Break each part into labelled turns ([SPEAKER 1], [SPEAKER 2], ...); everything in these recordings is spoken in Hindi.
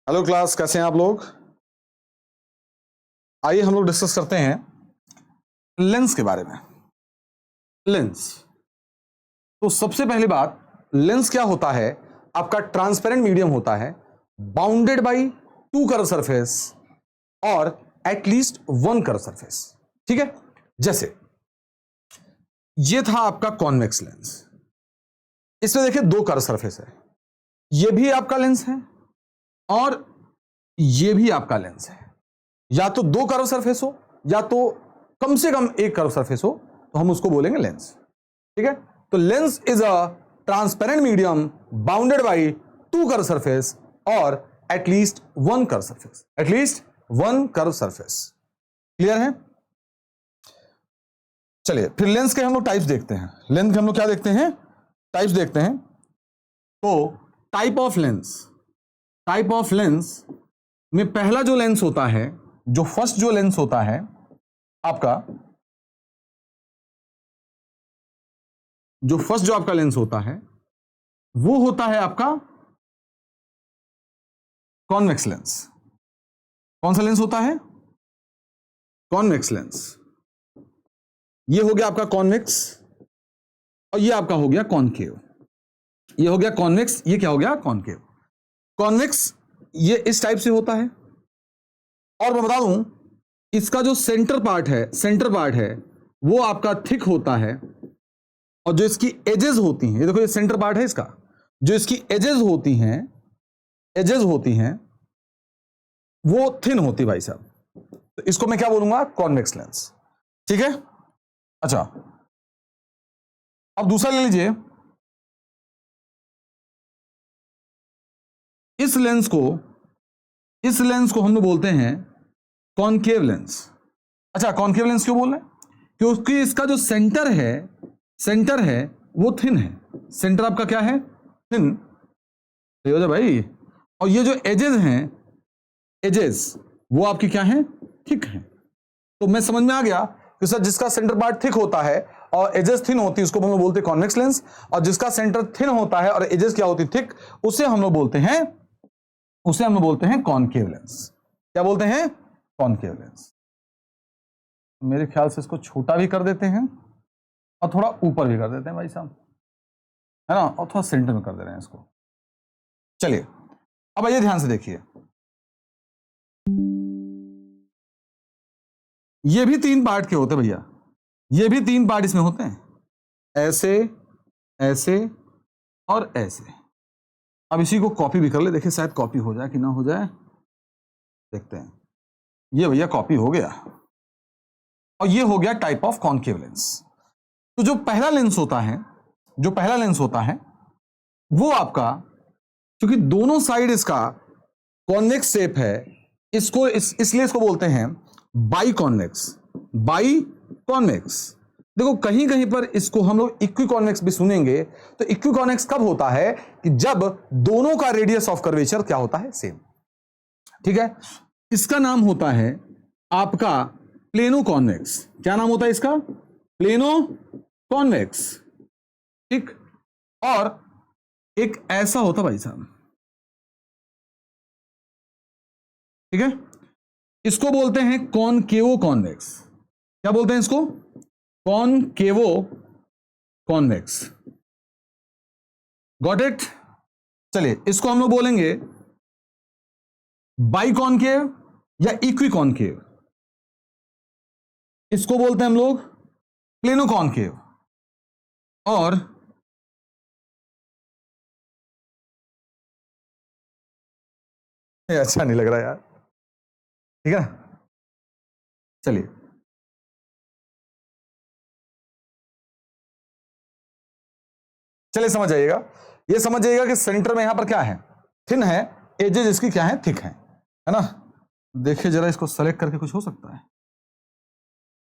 [SPEAKER 1] हेलो क्लास, कैसे हैं आप लोग। आइए हम लोग डिस्कस करते हैं लेंस के बारे में। लेंस, तो सबसे पहली बात, लेंस क्या होता है। आपका ट्रांसपेरेंट मीडियम होता है, bounded by two curve surface और एटलीस्ट वन कर्व सरफेस। ठीक है, जैसे ये था आपका कॉन्वेक्स लेंस, इसमें देखिए दो कर्व सरफेस है, ये भी आपका लेंस है और ये भी आपका लेंस है। या तो दो कर्व सरफेस हो या तो कम से कम एक कर्व सरफेस हो, तो हम उसको बोलेंगे लेंस। ठीक है, तो lens is a transparent medium bounded by two curve surface और at least one curve surface, at least one curve surface. Clear है। चलिए फिर लेंस के हम लोग टाइप्स देखते हैं। लेंस के हम लोग क्या देखते हैं, टाइप्स देखते हैं। तो type of lens, type of lens में पहला जो लेंस होता है, जो फर्स्ट जो लेंस होता है आपका, जो फर्स्ट जो आपका लेंस होता है वो होता है आपका कॉन्वेक्स लेंस। कौन सा लेंस होता है, कॉन्वेक्स लेंस। ये हो गया आपका कॉन्वेक्स और ये आपका हो गया कॉनकेव। ये हो गया कॉन्वेक्स, ये क्या हो गया कॉनकेव। कॉन्वेक्स ये इस टाइप से होता है और मैं बता दूं इसका जो सेंटर पार्ट है, सेंटर पार्ट है वो आपका थिक होता है और जो इसकी एजेस होती हैं, ये देखो ये सेंटर पार्ट है इसका, जो इसकी एजेस होती हैं, एजेस होती हैं वो थिन होती भाई साहब। तो इसको मैं क्या बोलूंगा, कॉन्वेक्स लेंस। ठीक है। अच्छा, अब दूसरा ले लीजिए, इस लेंस को हम लोग बोलते हैं कॉनकेव लेंस। अच्छा, कॉनकेव लेंस क्यों बोल रहे हैं, क्योंकि इसका जो सेंटर है, सेंटर है वो थिन है। सेंटर आपका क्या है, थिन। सही हो जाए भाई। और ये जो एजेस हैं, एजेस वो आपकी क्या हैं, थिक हैं। तो मैं समझ में आ गया कि सर जिसका सेंटर पार्ट थिक होता है और एजेस थिन होती है उसको हम लोग बोलते हैं कॉन्वेक्स लेंस, और जिसका सेंटर थिन होता है और एजेस क्या होती है, थिक, उसे हम लोग बोलते हैं, उसे हम लोग बोलते हैं कॉनकेव लेंस। क्या बोलते हैं, कॉनकेव लेंस। मेरे ख्याल से इसको छोटा भी कर देते हैं और थोड़ा ऊपर भी कर देते हैं भाई साहब, है ना, और थोड़ा सेंटर में कर दे रहे हैं इसको। चलिए अब आइए ध्यान से देखिए, ये भी तीन पार्ट के होते हैं भैया, ये भी तीन पार्ट इसमें होते हैं, ऐसे, ऐसे और ऐसे। अब इसी को कॉपी भी कर ले, देखिए शायद कॉपी हो जाए कि ना हो जाए, देखते हैं। ये भैया कॉपी हो गया और ये हो गया टाइप ऑफ कॉनकेव लेंस। तो जो पहला लेंस होता है, जो पहला लेंस होता है वो आपका, क्योंकि दोनों साइड इसका कॉन्वेक्स शेप है, इसको इसलिए इसको बोलते हैं बाई कॉन्वेक्स, बाई कॉन्वेक्स। देखो कहीं कहीं पर इसको हम लोग इक्वी कॉन्वेक्स भी सुनेंगे। तो इक्वी कॉन्वेक्स कब होता है, कि जब दोनों का रेडियस ऑफ कर्वेचर क्या होता है, सेम। ठीक है, इसका नाम होता है आपका प्लेनो कॉन्वेक्स। क्या नाम होता है इसका, प्लेनो कॉन्वेक्स। ठीक, और एक ऐसा होता भाई साहब, ठीक है, इसको बोलते हैं कॉनकेवो कॉन्वेक्स। क्या बोलते हैं इसको, कॉनकेवो कॉन्वेक्स। Got it. चलिए इसको हम लोग बोलेंगे बाई कॉनकेव या इक्वी कॉनकेव। इसको बोलते हैं हम लोग प्लेनो कॉनकेव और ये अच्छा नहीं लग रहा यार, ठीक है। चलिए चलिए समझ जाइएगा, ये समझ जाइएगा कि सेंटर में यहां पर क्या है, थिन है, एजेस इसकी क्या है, थिक है ना। देखिए जरा इसको सेलेक्ट करके कुछ हो सकता है,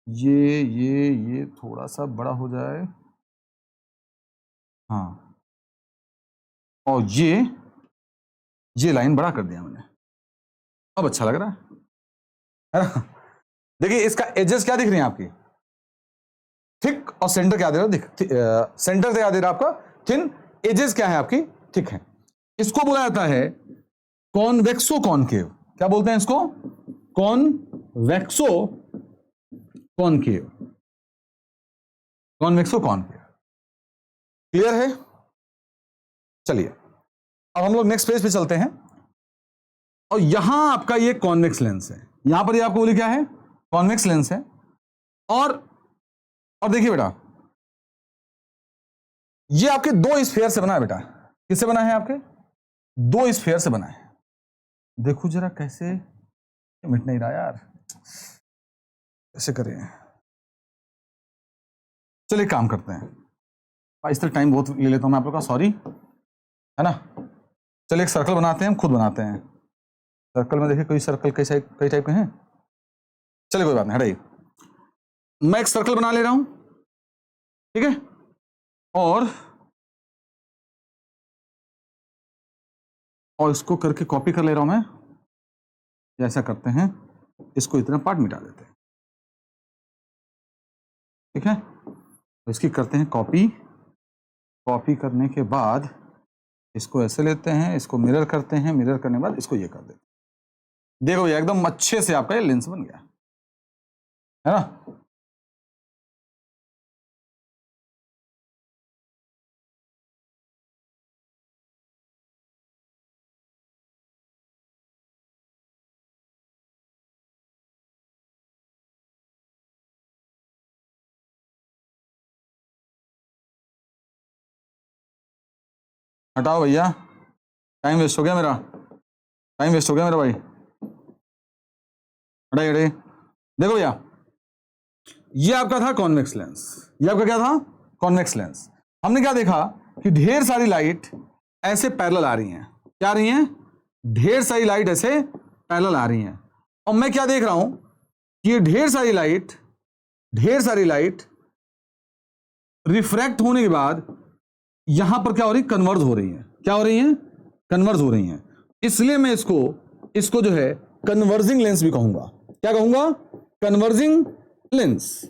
[SPEAKER 1] ये थोड़ा सा बड़ा हो जाए, हाँ, और ये लाइन बड़ा कर दिया मैंने, अब अच्छा लग रहा है ना। देखिए इसका एजेस क्या दिख रही है आपकी, थिक, और सेंटर क्या दे रहा है, सेंटर क्या दे रहा है आपका, थिन, एजेस क्या है आपकी, थिक है। इसको बोला जाता है कॉन्वेक्सो कॉनकेव, क्या बोलते हैं इसको? कॉन्वेक्सो कॉनकेव, कॉन्वेक्सो कॉनकेव। क्लियर है? चलिए अब हम लोग नेक्स्ट पेज पे चलते हैं, और यहां आपका ये कॉन्वेक्स लेंस है, यहां पर ये आपको बोली क्या है? कॉन्वेक्स लेंस है। और देखिए बेटा, ये आपके दो स्फीयर से बना है बेटा। किससे बना है? आपके दो स्फीयर से बना है। देखो जरा कैसे, मिट नहीं रहा यार, कैसे करें? चलिए काम करते हैं, इस तरह टाइम बहुत ले लेता हूं मैं आप लोग का, सॉरी, है ना। चलिए एक सर्कल बनाते हैं, हम खुद बनाते हैं सर्कल में। देखिए कोई सर्कल कई टाइप के हैं। चलिए कोई बात नहीं, हटाइए। मैं एक सर्कल बना ले रहा हूं, ठीक है, और इसको करके कॉपी कर ले रहा हूं मैं। ऐसा करते हैं, इसको इतना पार्ट मिटा देते हैं, ठीक है। तो इसकी करते हैं कॉपी। कॉपी करने के बाद इसको ऐसे लेते हैं, इसको मिरर करते हैं, मिरर करने के बाद इसको ये कर देते हैं। देखो ये एकदम अच्छे से आपका ये लेंस बन गया, है ना। हटाओ भैया, टाइम वेस्ट हो गया मेरा, टाइम वेस्ट हो गया मेरा भाई। हटाइए हटाइए। देखो भैया, ये आपका था कॉन्वेक्स लेंस, ये आपका क्या था? Convex lens. हमने क्या देखा कि ढेर सारी लाइट ऐसे पैरेलल आ रही हैं। क्या आ रही हैं? ढेर सारी लाइट ऐसे पैरेलल आ रही हैं। और मैं क्या देख रहा हूं कि ये ढेर सारी लाइट रिफ्रैक्ट होने के बाद यहां पर क्या हो रही? कन्वर्ज हो रही है। क्या हो रही है? कन्वर्ज हो रही है। इसलिए मैं इसको जो है कन्वर्जिंग लेंस भी कहूंगा। क्या कहूंगा? कन्वर्जिंग लेंस,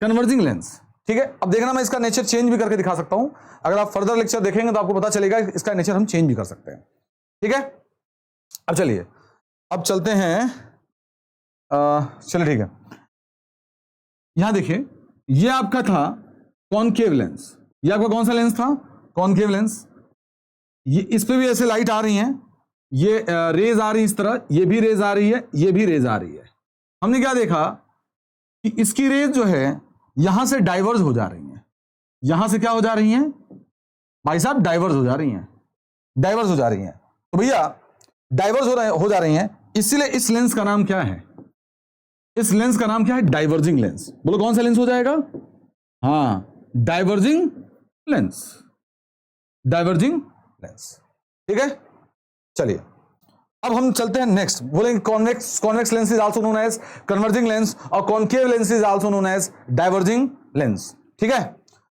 [SPEAKER 1] कन्वर्जिंग लेंस, ठीक है। अब देखना मैं इसका नेचर चेंज भी करके दिखा सकता हूं। अगर आप फर्दर लेक्चर देखेंगे तो आपको पता चलेगा इसका नेचर हम चेंज भी कर सकते हैं, ठीक है। अब चलिए, अब चलते हैं, चलिए ठीक है। यहां देखिए, ये आपका था कॉनकेव लेंस। ये आपका कौन सा लेंस था? Concave lens. ये इस पे भी ऐसे लाइट आ रही हैं, ये रेज आ रही है इस तरह, ये भी रेज आ रही है, ये भी रेज आ रही है। हमने क्या देखा कि इसकी रेज जो है यहां से डाइवर्ज हो जा रही हैं। यहां से क्या हो जा रही हैं भाई साहब? डाइवर्ज हो जा रही हैं, डाइवर्ज हो जा रही हैं। तो भैया डाइवर्ज हो जा रही हैं, इसीलिए इस लेंस का नाम क्या है? इस लेंस का नाम क्या है? Diverging lens. बोलो कौन सा लेंस हो जाएगा? हाँ, डाइवर्जिंग लेंस, डाइवर्जिंग लेंस, ठीक है। चलिए अब हम चलते हैं नेक्स्ट, बोलेंगे convex lens is also known as converging lens और concave lens is also known as diverging lens, ठीक है।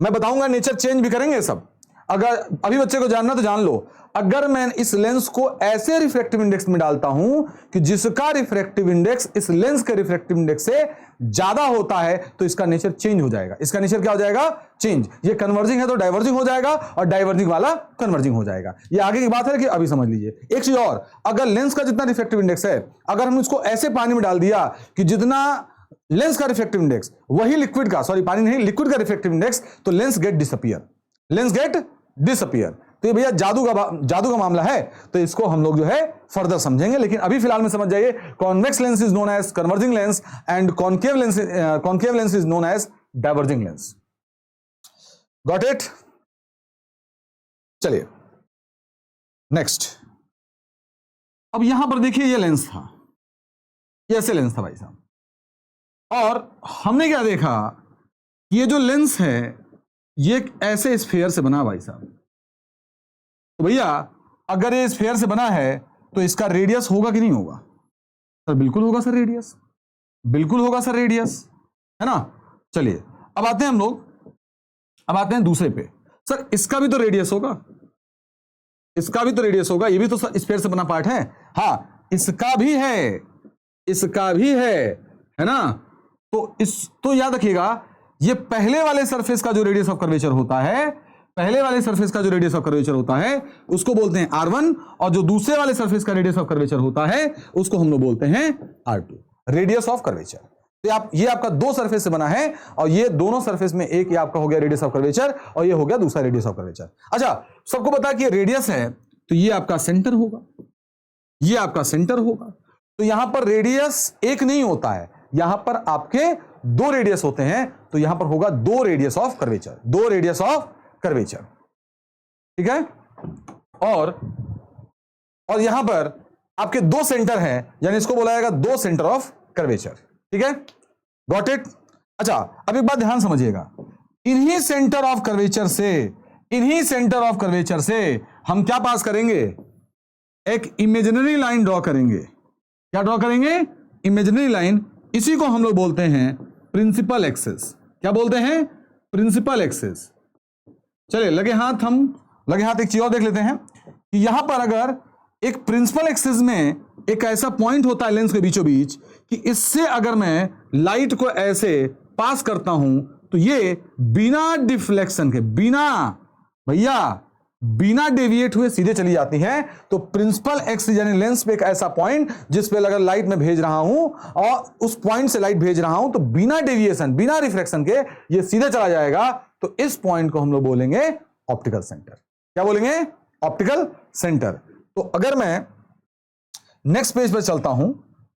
[SPEAKER 1] मैं बताऊंगा, नेचर चेंज भी करेंगे सब। अगर अभी बच्चे को जानना तो जान लो, अगर मैं इस लेंस को ऐसे रिफ्रैक्टिव इंडेक्स में डालता हूं कि जिसका रिफ्रैक्टिव इंडेक्स इस लेंस के रिफ्रैक्टिव इंडेक्स से ज्यादा होता है, तो इसका नेचर चेंज हो जाएगा। इसका नेचर क्या हो जाएगा? चेंज। ये कन्वर्जिंग है तो डाइवर्जिंग हो जाएगा, और डाइवर्जिंग वाला कन्वर्जिंग हो जाएगा। ये आगे की बात है कि अभी समझ लीजिए। एक चीज और, अगर लेंस का जितना रिफ्रैक्टिव इंडेक्स है, अगर हम इसको ऐसे पानी में डाल दिया कि जितना लेंस का रिफ्रैक्टिव इंडेक्स वही लिक्विड का, सॉरी पानी नहीं, लिक्विड का रिफ्रैक्टिव इंडेक्स, तो lens get disappear, lens get disappear. तो ये भैया जादू का मामला है, तो इसको हम लोग जो है फर्दर समझेंगे। लेकिन अभी फिलहाल में समझ जाइए, convex lens is known as converging lens and concave lens is known as diverging lens. Got it? चलिए नेक्स्ट। अब यहां पर देखिए, ये लेंस था, ये ऐसे लेंस था भाई साहब, और हमने क्या देखा, ये जो लेंस है ये ऐसे स्फीयर से बना भाई साहब। तो भैया अगर ये स्फीयर से बना है तो इसका रेडियस होगा कि नहीं होगा? सर बिल्कुल होगा सर, रेडियस बिल्कुल होगा सर, रेडियस, है ना। चलिए अब आते हैं हम लोग, अब आते हैं दूसरे पे। सर इसका भी तो रेडियस होगा, इसका भी तो रेडियस होगा, ये भी तो स्फीयर से बना पार्ट है। हाँ इसका भी है, इसका भी है ना। तो याद रखिएगा, ये पहले वाले सरफेस का जो रेडियस ऑफ कर्वेचर होता है पहले वाले सरफेस का जो रेडियस ऑफ कर्वेचर होता है उसको बोलते हैं R1, और जो दूसरे वाले सरफेस का रेडियस ऑफ कर्वेचर होता है उसको हम लोग बोलते हैं R2, रेडियस ऑफ कर्वेचर। तो ये आपका दो सरफेस से बना है, और ये दोनों सरफेस में एक ये आपका हो गया रेडियस ऑफ कर्वेचर, और ये हो गया दूसरा रेडियस ऑफ कर्वेचर। अच्छा, सबको पता है कि ये रेडियस है, तो ये आपका सेंटर होगा, ये आपका सेंटर होगा। तो यहां पर रेडियस एक नहीं होता है, यहां पर आपके दो रेडियस होते हैं, तो यहां पर होगा दो रेडियस ऑफ कर्वेचर, दो रेडियस ऑफ कर्वेचर, ठीक है। और यहां पर आपके दो सेंटर हैं, यानी इसको बोला जाएगा दो सेंटर ऑफ कर्वेचर, ठीक है, गॉट इट। अच्छा, अब एक बात ध्यान समझिएगा, इन्हीं सेंटर ऑफ कर्वेचर से, इन्हीं सेंटर ऑफ कर्वेचर से हम क्या पास करेंगे, एक इमेजिनरी लाइन ड्रॉ करेंगे। क्या ड्रॉ करेंगे, इमेजिनरी लाइन, इसी को हम लोग बोलते हैं प्रिंसिपल एक्सिस। क्या बोलते हैं, प्रिंसिपल एक्सिस। चलिए लगे हाथ एक चीज और देख लेते हैं कि यहां पर अगर एक प्रिंसिपल एक्सिस में एक ऐसा पॉइंट होता है लेंस के बीचों बीच कि इससे अगर मैं लाइट को ऐसे पास करता हूं तो ये बिना डिफ्लेक्शन के, बिना डेविएट हुए सीधे चली जाती है। तो प्रिंसिपल एक्सिस यानी लेंस पे एक ऐसा पॉइंट जिस पे अगर लाइट में भेज रहा हूं और उस पॉइंट से लाइट भेज रहा हूं तो बिना डेविएशन, बिना रिफ्लेक्शन के ये सीधे चला जाएगा। तो इस पॉइंट को हम लोग बोलेंगे ऑप्टिकल सेंटर। क्या बोलेंगे, ऑप्टिकल सेंटर। तो अगर मैं नेक्स्ट पेज पर चलता हूं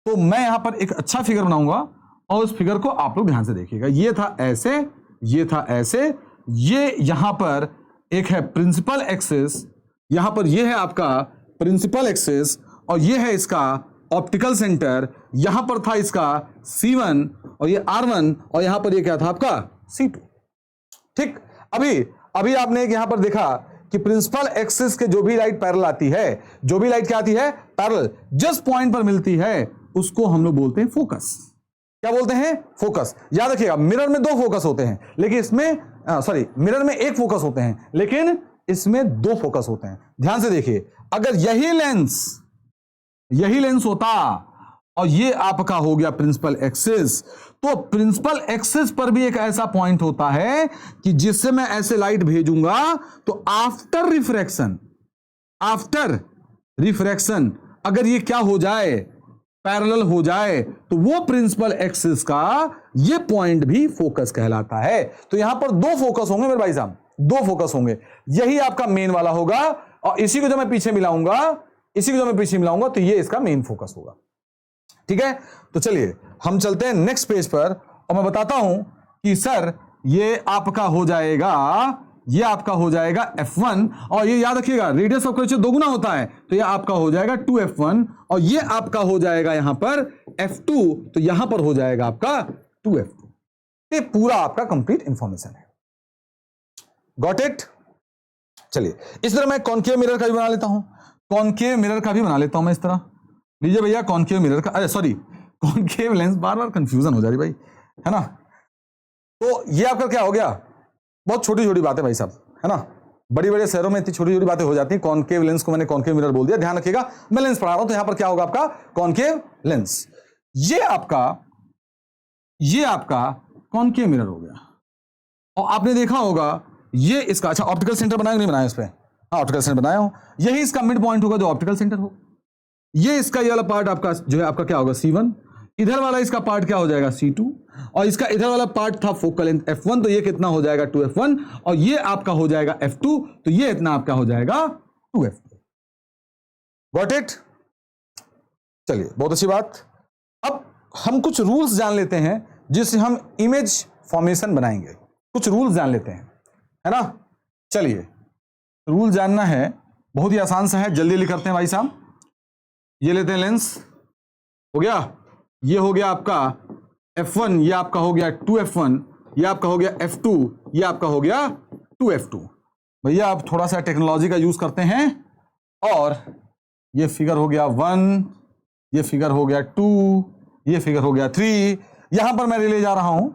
[SPEAKER 1] तो मैं यहां पर एक अच्छा फिगर बनाऊंगा, और उस फिगर को आप लोग ध्यान से देखिएगा। ये था ऐसे, ये था ऐसे, ये यहां पर एक है प्रिंसिपल एक्सिस, यहां पर ये है आपका प्रिंसिपल एक्सिस, और ये है इसका ऑप्टिकल सेंटर। यहां पर था इसका C1 और ये R1, और यहां पर ये क्या था आपका C2। ठीक, अभी आपने यहां पर देखा कि प्रिंसिपल एक्सिस के जो भी लाइट पैरेलल आती है, जो भी लाइट क्या आती है पैरेलल, जिस पॉइंट पर मिलती है उसको हम लोग बोलते हैं फोकस। क्या बोलते हैं, फोकस। याद रखिएगा, मिरर में दो फोकस होते हैं, लेकिन इसमें मिरर में एक फोकस होते हैं, लेकिन इसमें दो फोकस होते हैं। ध्यान से देखिए, अगर यही लेंस होता और ये आपका हो गया प्रिंसिपल एक्सिस, तो प्रिंसिपल एक्सिस पर भी एक ऐसा पॉइंट होता है कि जिससे मैं ऐसे लाइट भेजूंगा तो आफ्टर रिफ्रैक्शन अगर ये क्या हो जाए, पैरेलल हो जाए, तो वो प्रिंसिपल एक्सिस का ये पॉइंट भी फोकस कहलाता है। तो यहां पर दो फोकस होंगे मेरे भाई साहब, दो फोकस होंगे। यही आपका मेन वाला होगा, और इसी को जो मैं पीछे मिलाऊंगा, तो ये इसका मेन फोकस होगा। ठीक है, तो चलिए हम चलते हैं नेक्स्ट पेज पर, और मैं बताता हूं कि सर ये आपका हो जाएगा F1, और ये याद रखिएगा रेडियस ऑफ कर्वेचर दोगुना होता है, तो ये आपका हो जाएगा 2F1, और ये आपका हो जाएगा यहां पर F2, तो यहां पर हो जाएगा आपका 2F2। ये पूरा आपका कंप्लीट इंफॉर्मेशन है, गॉट इट। चलिए इस तरह मैं कॉन्केव मिरर का भी बना लेता हूं, मैं इस तरह लीजिए भैया, कॉन्केव मिरर का, कॉन्केव लेंस, बार कंफ्यूजन हो जा रही भाई, है ना। तो ये आपका क्या हो गया, बहुत छोटी छोटी बातें भाई साहब, है ना। बड़ी बड़े शहरों में इतनी छोटी छोटी बातें हो जाती हैं। कॉन्केव लेंस को मैंने कॉन्केव मिरर बोल दिया, ध्यान रखिएगा, मैं लेंस पढ़ा रहा हूं, तो यहां पर क्या होगा आपका कॉन्केव लेंस। ये आपका कॉन्केव मिरर हो गया, और आपने देखा होगा ये इसका, अच्छा ऑप्टिकल सेंटर बनाया नहीं बनाया इस पे, हाँ ऑप्टिकल सेंटर बनाया हूं, यही इसका मिड पॉइंट होगा जो ऑप्टिकल सेंटर हो। ये इसका ये वाला पार्ट आपका जो है आपका क्या होगा C1, इधर वाला इसका पार्ट क्या हो जाएगा C2, और इसका इधर वाला पार्ट था फोकल लेंथ F1, तो ये कितना हो जाएगा 2F1, और ये आपका हो जाएगा F2, तो ये इतना आपका हो जाएगा 2F2। Got it. चलिए बहुत अच्छी बात। अब हम कुछ रूल्स जान लेते हैं जिससे हम इमेज फॉर्मेशन बनाएंगे। कुछ रूल्स जान लेते हैं, है ना। चलिए रूल जानना है, बहुत ही आसान सा है, जल्दी जल्दी करते हैं भाई साहब। ये लेते हैं लेंस, हो गया, ये हो गया आपका F1, ये आपका हो गया 2F1, ये आपका हो गया F2, ये आपका हो गया 2F2। भैया आप थोड़ा सा टेक्नोलॉजी का यूज करते हैं, और ये फिगर हो गया 1, ये फिगर हो गया 2, ये फिगर हो गया 3। यहां पर मैं रिले जा रहा हूं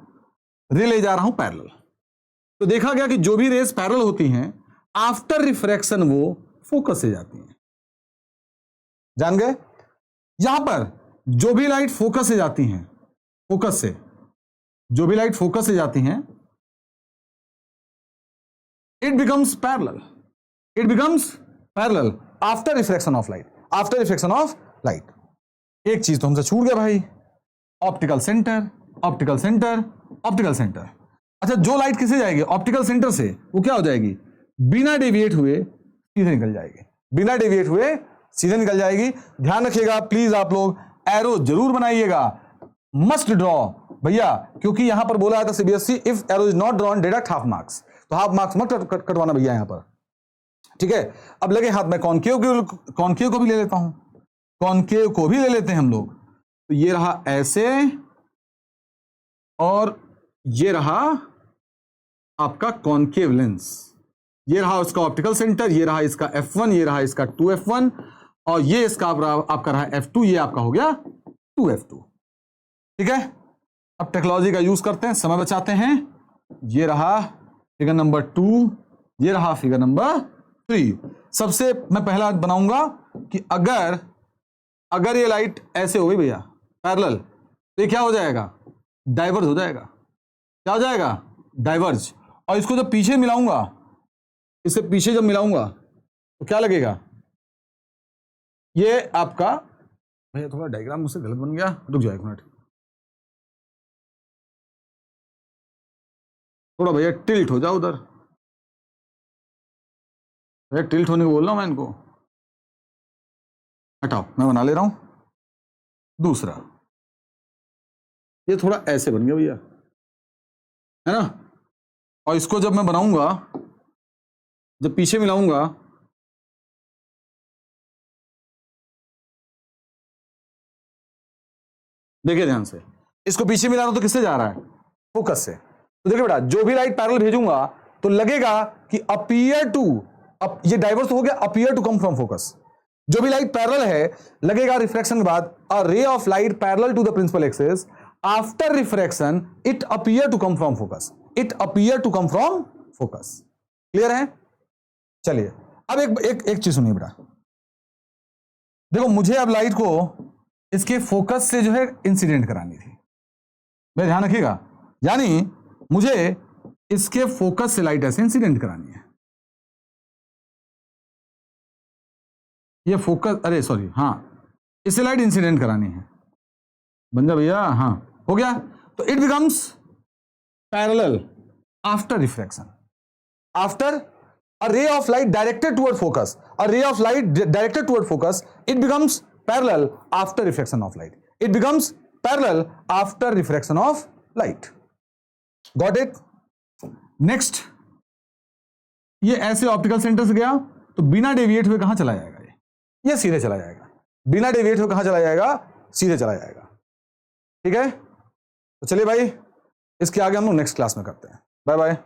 [SPEAKER 1] पैरेलल। तो देखा गया कि जो भी रेस पैरेलल होती हैं, आफ्टर रिफ्रैक्शन वो फोकस से जाती हैं। जान गए, यहां पर जो भी लाइट फोकस से जाती हैं, it becomes parallel, it becomes parallel after reflection of light, after reflection of light. एक चीज तो हमसे छूट गया भाई, optical centre, optical centre, optical centre. अच्छा, जो लाइट किसे जाएगी ऑप्टिकल सेंटर से, वो क्या हो जाएगी, बिना डेविएट हुए सीधे निकल जाएगी, बिना डेविएट हुए सीधे निकल जाएगी। ध्यान रखिएगा प्लीज, आप लोग एरो जरूर बनाइएगा, मस्ट ड्रॉ भैया, क्योंकि यहां पर बोला था CBSE if arrow is not drawn deduct half marks, तो हाफ मार्क्स मत कटवाना भैया यहां पर, ठीक है। अब लगे हाथ में कॉन्केव को भी ले लेता हूं, कॉन्केव को भी ले लेते हैं हम लोग। तो ये रहा ऐसे, और ये रहा आपका कॉन्केव लेंस, ये रहा उसका ऑप्टिकल सेंटर, ये रहा इसका F1, ये रहा इसका 2F1, और ये इसका आपका रहा F2, ये आपका हो गया 2F2, ठीक है। अब टेक्नोलॉजी का यूज करते हैं, समय बचाते हैं। ये रहा फिगर नंबर 2, ये रहा फिगर नंबर 3। सबसे मैं पहला बनाऊंगा कि अगर ये लाइट ऐसे हो गई भैया पैरेलल, तो ये क्या हो जाएगा, डाइवर्ज हो जाएगा, क्या हो जाएगा, डाइवर्ज। और इसको जब पीछे मिलाऊंगा, इसे पीछे जब मिलाऊंगा तो क्या लगेगा, ये आपका भैया थोड़ा डायग्राम मुझसे गलत बन गया, रुक जाओ एक मिनट, थोड़ा भैया टिल्ट हो जाओ उधर, भैया टिल्ट होने को बोल रहा हूं मैं इनको, हटाओ, मैं बना ले रहा हूं दूसरा। ये थोड़ा ऐसे बन गया भैया, है ना। और इसको जब मैं बनाऊंगा, जब पीछे मिलाऊंगा, देखिए ध्यान से, इसको पीछे मिला रहा हूं तो किससे जा रहा है, फोकस से। तो देखिए बेटा, जो भी लाइट पैरेलल भेजूंगा तो लगेगा कि अपीयर टू, ये डाइवर्स हो गया, appear to come from focus. जो भी लाइट पैरेलल है, लगेगा रिफ्रैक्शन के बाद a ray of light parallel to the principal axis, after refraction it appear to come from focus, it appear to come from focus. Clear है। चलिए अब एक चीज सुनिए बेटा, देखो मुझे अब लाइट को इसके फोकस से जो है इंसिडेंट करानी थी, भाई ध्यान रखिएगा, यानी मुझे इसके फोकस से लाइट ऐसे इंसिडेंट करानी है। ये फोकस, अरे सॉरी, हाँ, इससे लाइट इंसिडेंट करानी है, बन जा भैया, हाँ हो गया। तो it becomes parallel after refraction, after a ray of light directed toward focus, a ray of light directed toward focus, it becomes parallel after refraction of light, it becomes parallel after refraction of light. Got it? Next, ये ऐसे ऑप्टिकल सेंटर से गया तो बिना डेविएट हुए कहां चला जाएगा, ये सीधे चला जाएगा, बिना डेविएट हुए कहां चला जाएगा, सीधे चला जाएगा, ठीक है। तो चलिए भाई, इसके आगे हम लोग नेक्स्ट क्लास में करते हैं। Bye bye.